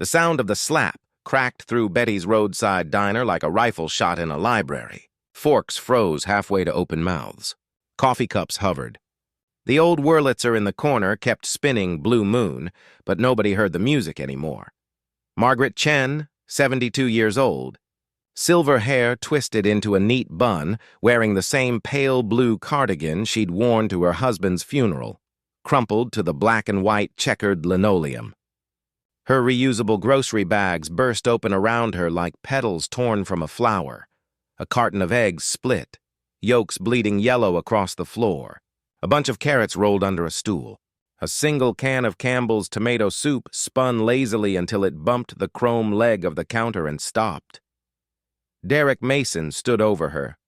The sound of the slap cracked through Betty's roadside diner like a rifle shot in a library. Forks froze halfway to open mouths. Coffee cups hovered. The old Wurlitzer in the corner kept spinning Blue Moon, but nobody heard the music anymore. Margaret Chen, 72 years old, silver hair twisted into a neat bun, wearing the same pale blue cardigan she'd worn to her husband's funeral, crumpled to the black and white checkered linoleum. Her reusable grocery bags burst open around her like petals torn from a flower. A carton of eggs split, yolks bleeding yellow across the floor. A bunch of carrots rolled under a stool. A single can of Campbell's tomato soup spun lazily until it bumped the chrome leg of the counter and stopped. Derek Mason stood over her,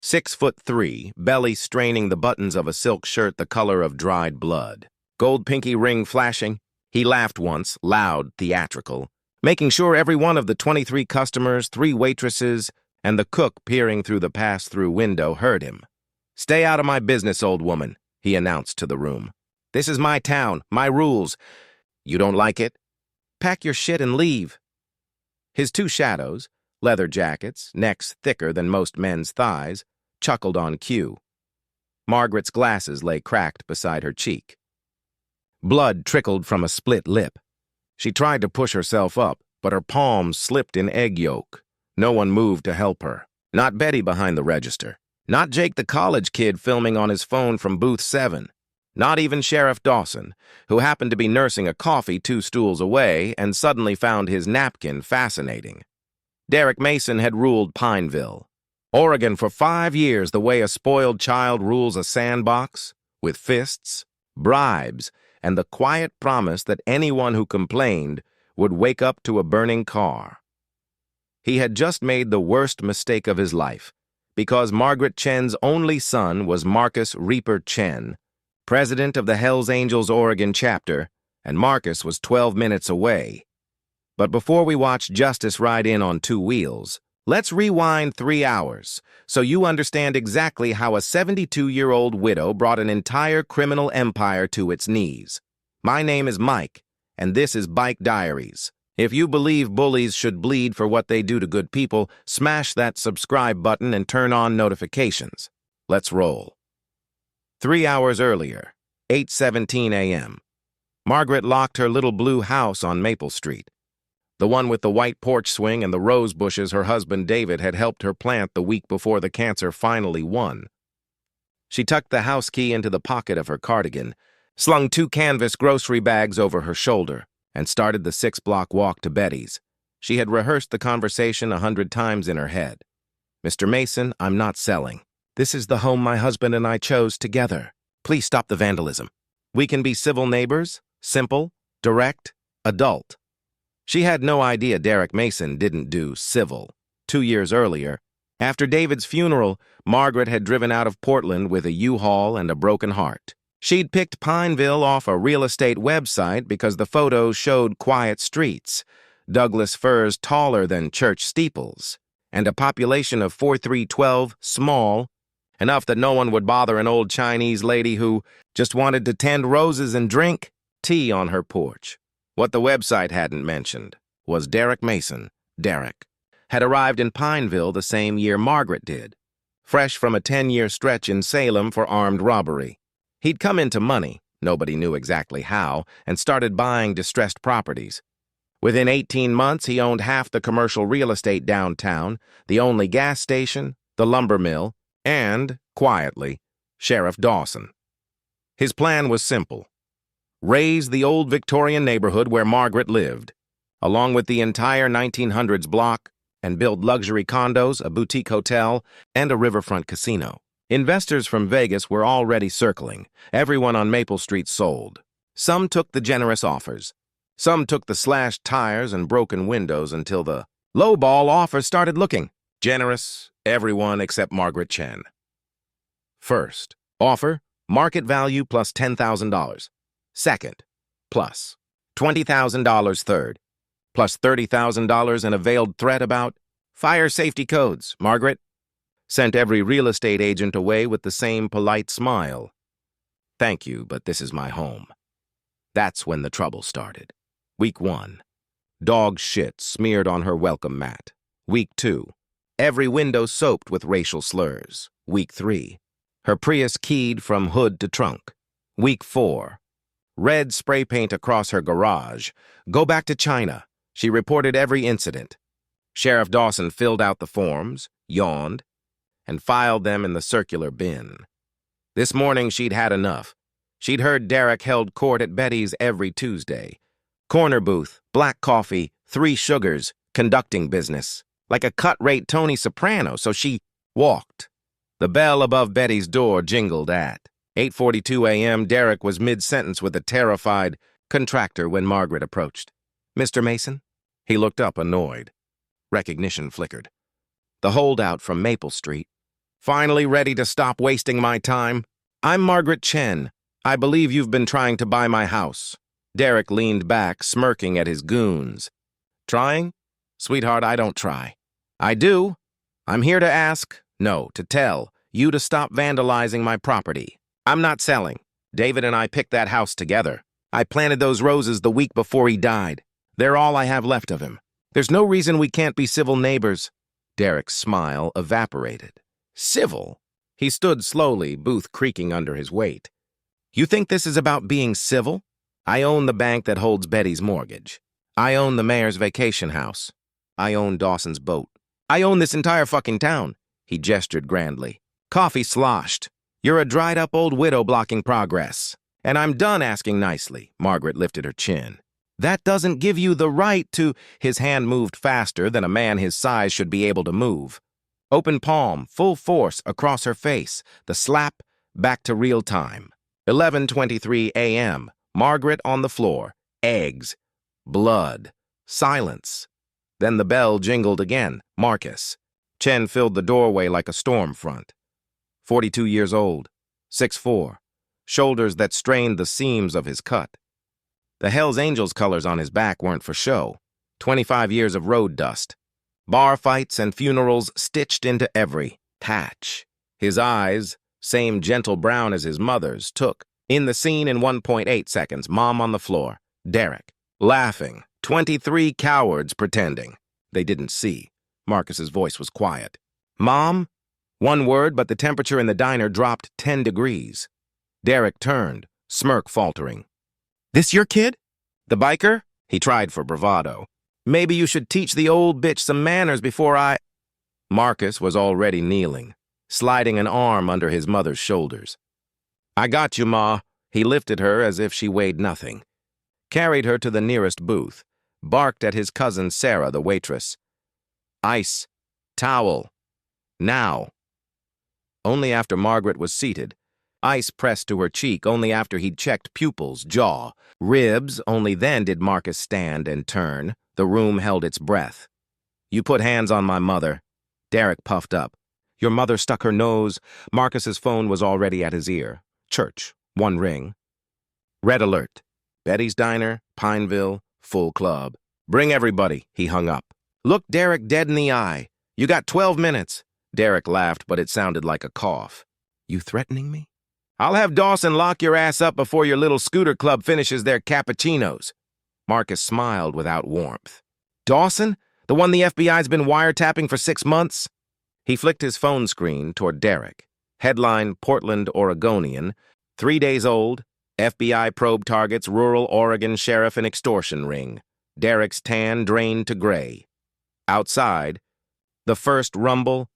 6'3", belly straining the buttons of a silk shirt the color of dried blood. Gold pinky ring flashing, he laughed once, loud, theatrical, making sure every one of the 23 customers, 3 waitresses, and the cook peering through the pass-through window heard him. "Stay out of my business, old woman," he announced to the room. "This is my town, my rules. You don't like it? Pack your shit and leave." His 2 shadows, leather jackets, necks thicker than most men's thighs, chuckled on cue. Margaret's glasses lay cracked beside her cheek. Blood trickled from a split lip. She tried to push herself up, but her palms slipped in egg yolk. No one moved to help her. Not Betty behind the register. Not Jake the college kid filming on his phone from booth 7. Not even Sheriff Dawson, who happened to be nursing a coffee 2 stools away and suddenly found his napkin fascinating. Derek Mason had ruled Pineville, Oregon, for 5 years the way a spoiled child rules a sandbox, with fists, bribes, and the quiet promise that anyone who complained would wake up to a burning car. He had just made the worst mistake of his life, because Margaret Chen's only son was Marcus Reaper Chen, president of the Hells Angels Oregon chapter, and Marcus was 12 minutes away. But before we watch justice ride in on 2 wheels, let's rewind 3 hours so you understand exactly how a 72-year-old widow brought an entire criminal empire to its knees. My name is Mike, and this is Bike Diaries. If you believe bullies should bleed for what they do to good people, smash that subscribe button and turn on notifications. Let's roll. 3 hours earlier, 8:17 a.m., Margaret locked her little blue house on Maple Street, the one with the white porch swing and the rose bushes her husband David had helped her plant the week before the cancer finally won. She tucked the house key into the pocket of her cardigan, slung 2 canvas grocery bags over her shoulder, and started the 6-block walk to Betty's. She had rehearsed the conversation 100 times in her head. "Mr. Mason, I'm not selling. This is the home my husband and I chose together. Please stop the vandalism. We can be civil neighbors, simple, direct, adult." She had no idea Derek Mason didn't do civil. 2 years earlier, after David's funeral, Margaret had driven out of Portland with a U-Haul and a broken heart. She'd picked Pineville off a real estate website because the photos showed quiet streets, Douglas firs taller than church steeples, and a population of 4312, small, enough that no one would bother an old Chinese lady who just wanted to tend roses and drink tea on her porch. What the website hadn't mentioned was Derek Mason, Derek, had arrived in Pineville the same year Margaret did, fresh from a 10-year stretch in Salem for armed robbery. He'd come into money, nobody knew exactly how, and started buying distressed properties. Within 18 months, he owned half the commercial real estate downtown, the only gas station, the lumber mill, and, quietly, Sheriff Dawson. His plan was simple: raise the old Victorian neighborhood where Margaret lived, along with the entire 1900s block, and build luxury condos, a boutique hotel, and a riverfront casino. Investors from Vegas were already circling. Everyone on Maple Street sold. Some took the generous offers. Some took the slashed tires and broken windows until the lowball offers started looking generous, everyone except Margaret Chen. First offer, market value plus $10,000. Second, plus $20,000. Third, plus $30,000 and a veiled threat about fire safety codes. Margaret sent every real estate agent away with the same polite smile. "Thank you, but this is my home." That's when the trouble started. Week 1. Dog shit smeared on her welcome mat. Week 2. Every window soaked with racial slurs. Week 3. Her Prius keyed from hood to trunk. Week 4. Red spray paint across her garage. Go back to China. She reported every incident. Sheriff Dawson filled out the forms, yawned, and filed them in the circular bin. This morning she'd had enough. She'd heard Derek held court at Betty's every Tuesday. Corner booth, black coffee, 3 sugars, conducting business. Like a cut-rate Tony Soprano, so she walked. The bell above Betty's door jingled at 8:42 a.m. Derek was mid-sentence with a terrified contractor when Margaret approached. "Mr. Mason?" He looked up, annoyed. Recognition flickered. The holdout from Maple Street. "Finally ready to stop wasting my time? I'm Margaret Chen. I believe you've been trying to buy my house." Derek leaned back, smirking at his goons. "Trying? Sweetheart, I don't try. I do. I'm here to ask, no, to tell, you to stop vandalizing my property. I'm not selling. David and I picked that house together. I planted those roses the week before he died. They're all I have left of him. There's no reason we can't be civil neighbors." Derek's smile evaporated. "Civil?" He stood slowly, booth creaking under his weight. "You think this is about being civil? I own the bank that holds Betty's mortgage. I own the mayor's vacation house. I own Dawson's boat. I own this entire fucking town." He gestured grandly. "Coffee sloshed. You're a dried-up old widow blocking progress. And I'm done asking nicely." Margaret lifted her chin. "That doesn't give you the right to—" His hand moved faster than a man his size should be able to move. Open palm, full force, across her face. The slap, back to real time. 11:23 a.m. Margaret on the floor. Eggs. Blood. Silence. Then the bell jingled again. Marcus. Chen filled the doorway like a storm front. 42 years old. 6'4". Shoulders that strained the seams of his cut. The Hells Angels colors on his back weren't for show. 25 years of road dust. Bar fights and funerals stitched into every patch. His eyes, same gentle brown as his mother's, took in the scene in 1.8 seconds. Mom on the floor. Derek. Laughing. 23 cowards pretending. They didn't see. Marcus's voice was quiet. "Mom?" One word, but the temperature in the diner dropped 10 degrees. Derek turned, smirk faltering. "This your kid? The biker?" He tried for bravado. "Maybe you should teach the old bitch some manners before I—" Marcus was already kneeling, sliding an arm under his mother's shoulders. "I got you, Ma." He lifted her as if she weighed nothing. Carried her to the nearest booth, barked at his cousin Sarah, the waitress. "Ice. Towel. Now." Only after Margaret was seated. Ice pressed to her cheek only after he'd checked pupils, jaw, ribs. Only then did Marcus stand and turn. The room held its breath. "You put hands on my mother." Derek puffed up. "Your mother stuck her nose." Marcus's phone was already at his ear. Church. 1 ring. Red alert. Betty's Diner, Pineville, full club. "Bring everybody." He hung up. Looked Derek dead in the eye. "You got 12 minutes. Derek laughed, but it sounded like a cough. "You threatening me?" "I'll have Dawson lock your ass up before your little scooter club finishes their cappuccinos." Marcus smiled without warmth. "Dawson? The one the FBI's been wiretapping for 6 months?" He flicked his phone screen toward Derek. Headline, Portland, Oregonian. 3 days old. FBI probe targets rural Oregon sheriff and extortion ring. Derek's tan drained to gray. Outside, the first rumble,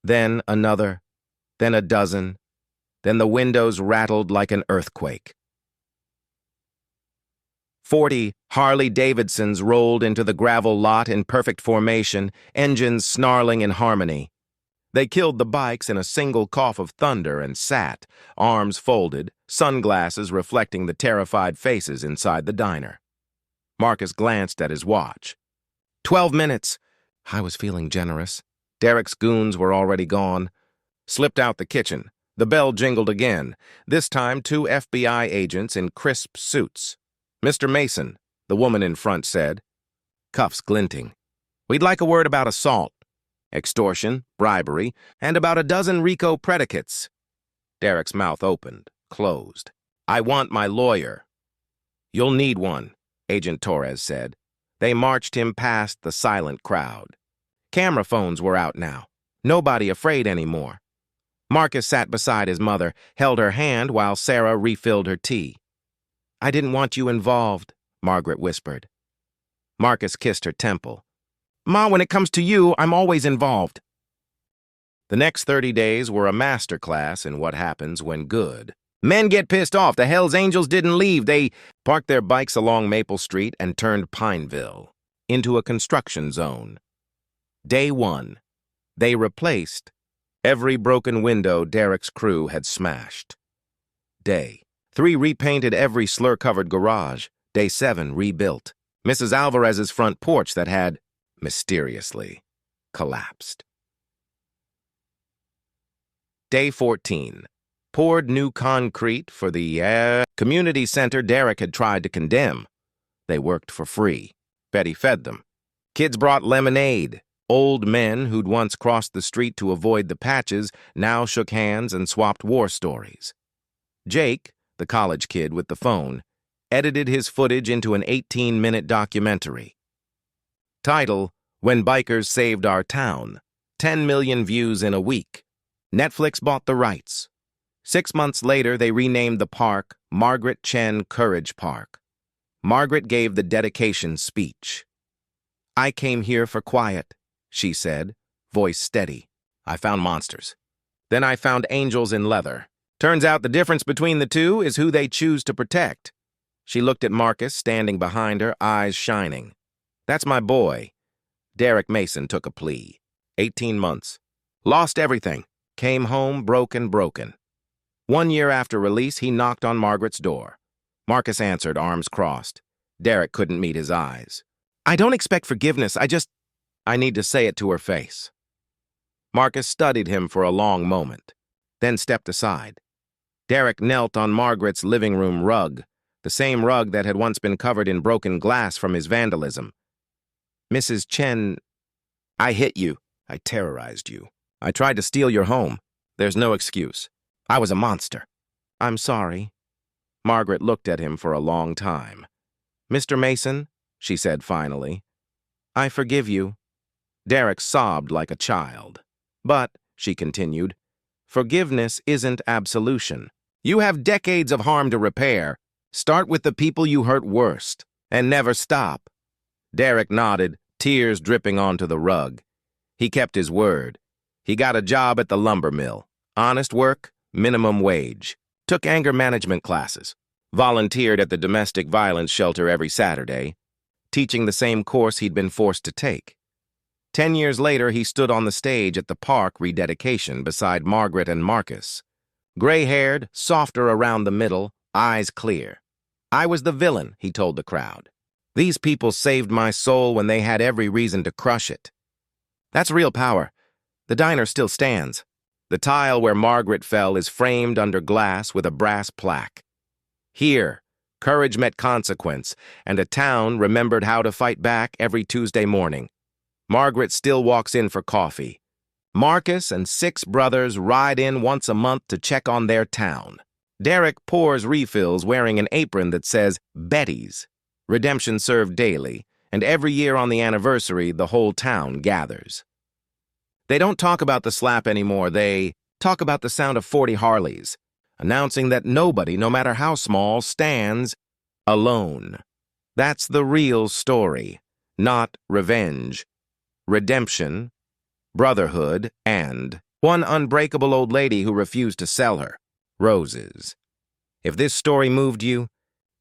then another, then a dozen, then the windows rattled like an earthquake. 40 Harley-Davidsons rolled into the gravel lot in perfect formation, engines snarling in harmony. They killed the bikes in a single cough of thunder and sat, arms folded, sunglasses reflecting the terrified faces inside the diner. Marcus glanced at his watch. 12 minutes. I was feeling generous. Derek's goons were already gone. Slipped out the kitchen. The bell jingled again, this time 2 FBI agents in crisp suits. "Mr. Mason," the woman in front said, cuffs glinting. "We'd like a word about assault, extortion, bribery, and about a dozen RICO predicates." Derek's mouth opened, closed. "I want my lawyer." "You'll need one," Agent Torres said. They marched him past the silent crowd. Camera phones were out now. Nobody afraid anymore. Marcus sat beside his mother, held her hand while Sarah refilled her tea. "I didn't want you involved," Margaret whispered. Marcus kissed her temple. "Ma, when it comes to you, I'm always involved." The next 30 days were a master class in what happens when good men get pissed off. The Hells Angels didn't leave. They parked their bikes along Maple Street and turned Pineville into a construction zone. Day 1. They replaced every broken window Derek's crew had smashed. Day 3 repainted every slur-covered garage. Day 7 rebuilt Mrs. Alvarez's front porch that had, mysteriously, collapsed. Day 14. Poured new concrete for the community center Derek had tried to condemn. They worked for free. Betty fed them. Kids brought lemonade. Old men who'd once crossed the street to avoid the patches now shook hands and swapped war stories. Jake, the college kid with the phone, edited his footage into an 18-minute documentary. Title, "When Bikers Saved Our Town." 10 million views in a week. Netflix bought the rights. 6 months later, they renamed the park Margaret Chen Courage Park. Margaret gave the dedication speech. "I came here for quiet," she said, voice steady. "I found monsters. Then I found angels in leather. Turns out the difference between the two is who they choose to protect." She looked at Marcus, standing behind her, eyes shining. "That's my boy." Derek Mason took a plea. 18 months. Lost everything. Came home broken. 1 year after release, he knocked on Margaret's door. Marcus answered, arms crossed. Derek couldn't meet his eyes. "I don't expect forgiveness. I need to say it to her face." Marcus studied him for a long moment, then stepped aside. Derek knelt on Margaret's living room rug, the same rug that had once been covered in broken glass from his vandalism. "Mrs. Chen, I hit you. I terrorized you. I tried to steal your home. There's no excuse. I was a monster." "I'm sorry." Margaret looked at him for a long time. "Mr. Mason," she said finally, "I forgive you." Derek sobbed like a child. "But," she continued, "forgiveness isn't absolution. You have decades of harm to repair. Start with the people you hurt worst, and never stop." Derek nodded, tears dripping onto the rug. He kept his word. He got a job at the lumber mill. Honest work, minimum wage. Took anger management classes. Volunteered at the domestic violence shelter every Saturday, teaching the same course he'd been forced to take. 10 years later, he stood on the stage at the park rededication beside Margaret and Marcus. Gray-haired, softer around the middle, eyes clear. "I was the villain," he told the crowd. "These people saved my soul when they had every reason to crush it." That's real power. The diner still stands. The tile where Margaret fell is framed under glass with a brass plaque. Here, courage met consequence, and a town remembered how to fight back every Tuesday morning. Margaret still walks in for coffee. Marcus and 6 brothers ride in once a month to check on their town. Derek pours refills wearing an apron that says Betty's. Redemption served daily, and every year on the anniversary, the whole town gathers. They don't talk about the slap anymore. They talk about the sound of 40 Harleys, announcing that nobody, no matter how small, stands alone. That's the real story, not revenge. Redemption, brotherhood, and one unbreakable old lady who refused to sell her roses. If this story moved you,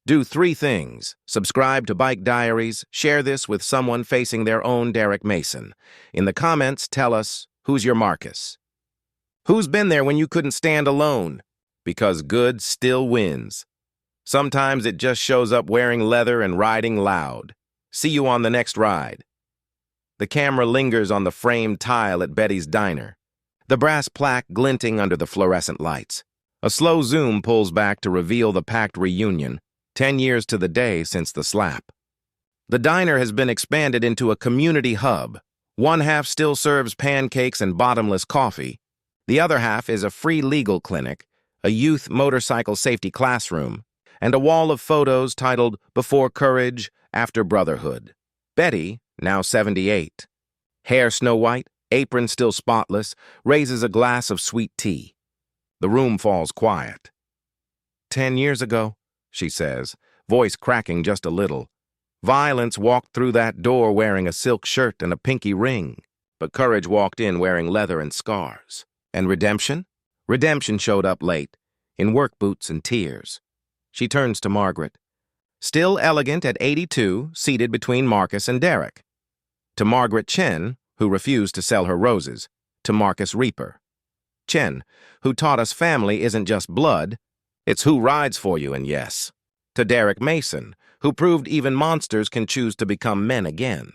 do 3 things. Subscribe to Bike Diaries, share this with someone facing their own Derek Mason. In the comments, tell us, who's your Marcus? Who's been there when you couldn't stand alone? Because good still wins. Sometimes it just shows up wearing leather and riding loud. See you on the next ride. The camera lingers on the framed tile at Betty's diner, the brass plaque glinting under the fluorescent lights. A slow zoom pulls back to reveal the packed reunion, 10 years to the day since the slap. The diner has been expanded into a community hub. One half still serves pancakes and bottomless coffee. The other half is a free legal clinic, a youth motorcycle safety classroom, and a wall of photos titled Before Courage, After Brotherhood. Betty, now 78, hair snow-white, apron still spotless, raises a glass of sweet tea. The room falls quiet. 10 years ago, she says, voice cracking just a little. Violence walked through that door wearing a silk shirt and a pinky ring, but Courage walked in wearing leather and scars. And redemption? Redemption showed up late, in work boots and tears. She turns to Margaret, still elegant at 82, seated between Marcus and Derek. To Margaret Chen, who refused to sell her roses. To Marcus Reaper. Chen, who taught us family isn't just blood, it's who rides for you, and yes. To Derek Mason, who proved even monsters can choose to become men again.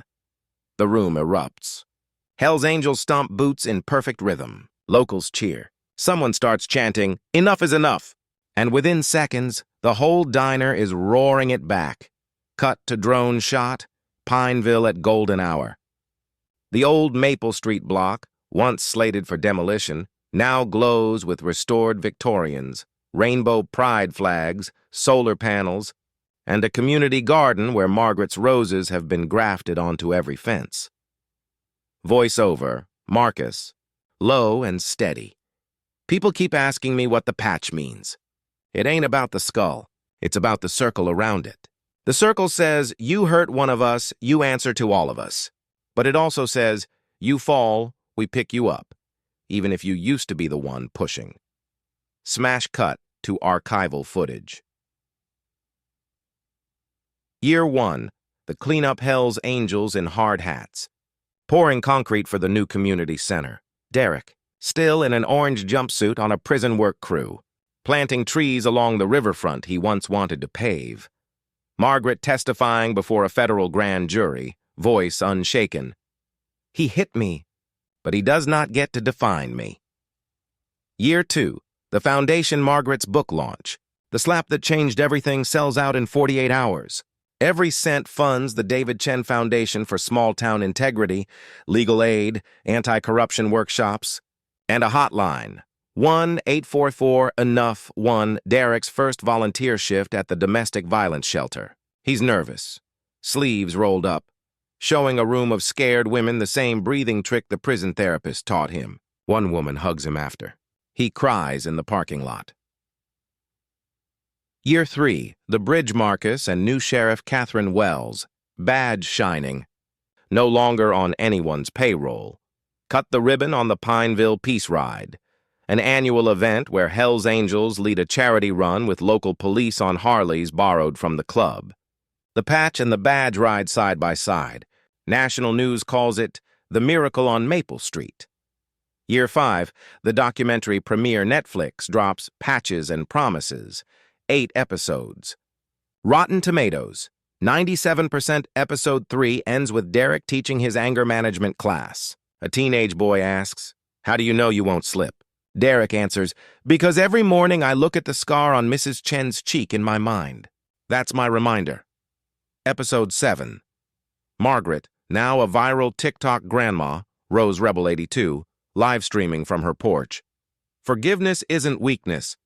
The room erupts. Hell's Angels stomp boots in perfect rhythm. Locals cheer. Someone starts chanting, "Enough is enough!" And within seconds, the whole diner is roaring it back. Cut to drone shot, Pineville at golden hour. The old Maple Street block, once slated for demolition, now glows with restored Victorians, rainbow pride flags, solar panels, and a community garden where Margaret's roses have been grafted onto every fence. Voiceover, Marcus, low and steady. People keep asking me what the patch means. It ain't about the skull. It's about the circle around it. The circle says, you hurt one of us, you answer to all of us. But it also says, you fall, we pick you up, even if you used to be the one pushing. Smash cut to archival footage. Year 1, the cleanup Hell's Angels in hard hats. Pouring concrete for the new community center. Derek, still in an orange jumpsuit on a prison work crew, planting trees along the riverfront he once wanted to pave. Margaret testifying before a federal grand jury, voice unshaken. He hit me, but he does not get to define me. Year 2, the Foundation Margaret's book launch. The slap that changed everything sells out in 48 hours. Every cent funds the David Chen Foundation for Small-Town Integrity, legal aid, anti-corruption workshops, and a hotline. 1-844-ENOUGH-1, Derek's first volunteer shift at the domestic violence shelter. He's nervous, sleeves rolled up, showing a room of scared women the same breathing trick the prison therapist taught him. One woman hugs him after. He cries in the parking lot. Year 3, the Bridge Marcus and new Sheriff Catherine Wells, badge shining. No longer on anyone's payroll. Cut the ribbon on the Pineville Peace Ride, an annual event where Hell's Angels lead a charity run with local police on Harleys borrowed from the club. The patch and the badge ride side by side. National news calls it the Miracle on Maple Street. Year 5, the documentary premiere Netflix drops Patches and Promises. 8 episodes. Rotten Tomatoes, 97%. Episode 3 ends with Derek teaching his anger management class. A teenage boy asks, "How do you know you won't slip?" Derek answers, "Because every morning I look at the scar on Mrs. Chen's cheek in my mind. That's my reminder." Episode 7. Margaret, now a viral TikTok grandma, Rose Rebel 82, live streaming from her porch. Forgiveness isn't weakness.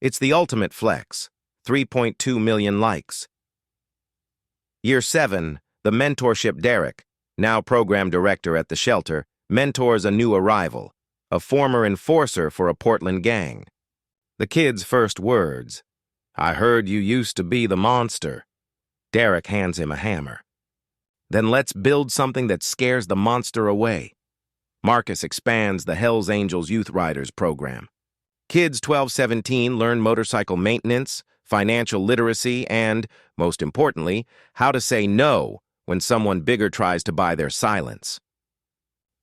It's the ultimate flex. 3.2 million likes. Year 7, the mentorship Derek, now program director at the shelter, mentors a new arrival, a former enforcer for a Portland gang. The kid's first words, "I heard you used to be the monster." Derek hands him a hammer. "Then let's build something that scares the monster away." Marcus expands the Hell's Angels Youth Riders program. Kids 12-17 learn motorcycle maintenance, financial literacy, and, most importantly, how to say no when someone bigger tries to buy their silence.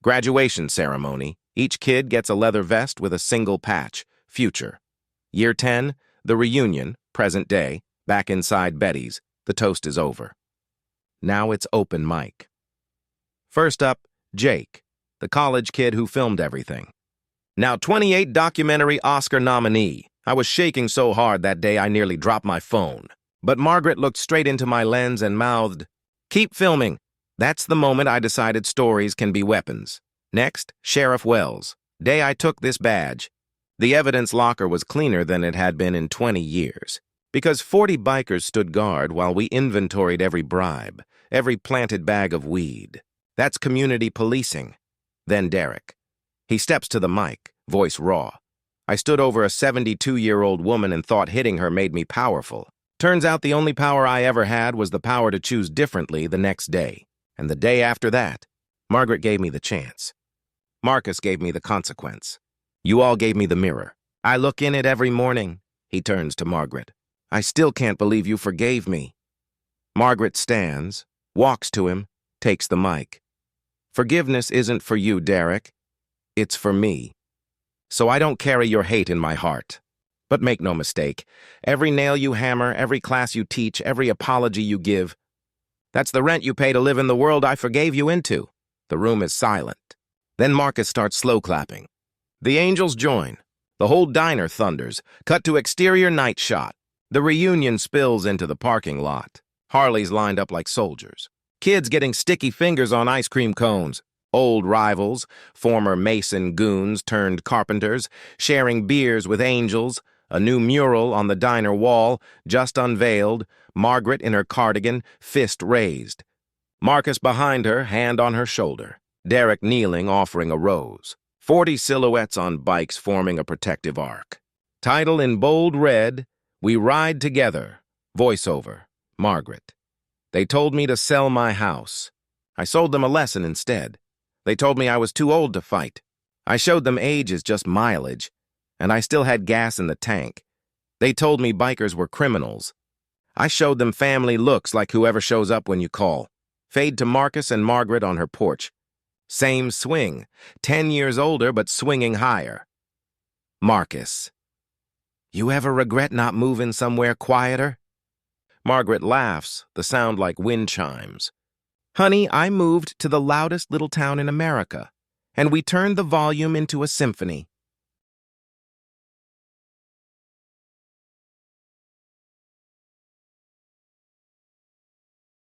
Graduation ceremony. Each kid gets a leather vest with a single patch, Future. Year 10, the reunion, present day, back inside Betty's. The toast is over. Now it's open mic. First up, Jake, the college kid who filmed everything. Now 28 documentary Oscar nominee. I was shaking so hard that day I nearly dropped my phone. But Margaret looked straight into my lens and mouthed, "Keep filming." That's the moment I decided stories can be weapons. Next, Sheriff Wells. Day I took this badge. The evidence locker was cleaner than it had been in 20 years. Because 40 bikers stood guard while we inventoried every bribe, every planted bag of weed. That's community policing. Then Derek. He steps to the mic, voice raw. I stood over a 72-year-old woman and thought hitting her made me powerful. Turns out the only power I ever had was the power to choose differently the next day. And the day after that, Margaret gave me the chance. Marcus gave me the consequence. You all gave me the mirror. I look in it every morning. He turns to Margaret. I still can't believe you forgave me. Margaret stands, walks to him, takes the mic. Forgiveness isn't for you, Derek. It's for me. So I don't carry your hate in my heart. But make no mistake, every nail you hammer, every class you teach, every apology you give, that's the rent you pay to live in the world I forgave you into. The room is silent. Then Marcus starts slow clapping. The angels join. The whole diner thunders. Cut to exterior night shot. The reunion spills into the parking lot. Harleys lined up like soldiers. Kids getting sticky fingers on ice cream cones. Old rivals, former Mason goons turned carpenters, sharing beers with angels. A new mural on the diner wall, just unveiled. Margaret in her cardigan, fist raised. Marcus behind her, hand on her shoulder. Derek kneeling, offering a rose. 40 silhouettes on bikes forming a protective arc. Title in bold red, We Ride Together. Voiceover, Margaret. They told me to sell my house. I sold them a lesson instead. They told me I was too old to fight. I showed them age is just mileage, and I still had gas in the tank. They told me bikers were criminals. I showed them family looks like whoever shows up when you call. Fade to Marcus and Margaret on her porch. Same swing, 10 years older but swinging higher. Marcus. You ever regret not moving somewhere quieter? Margaret laughs, the sound like wind chimes. Honey, I moved to the loudest little town in America, and we turned the volume into a symphony.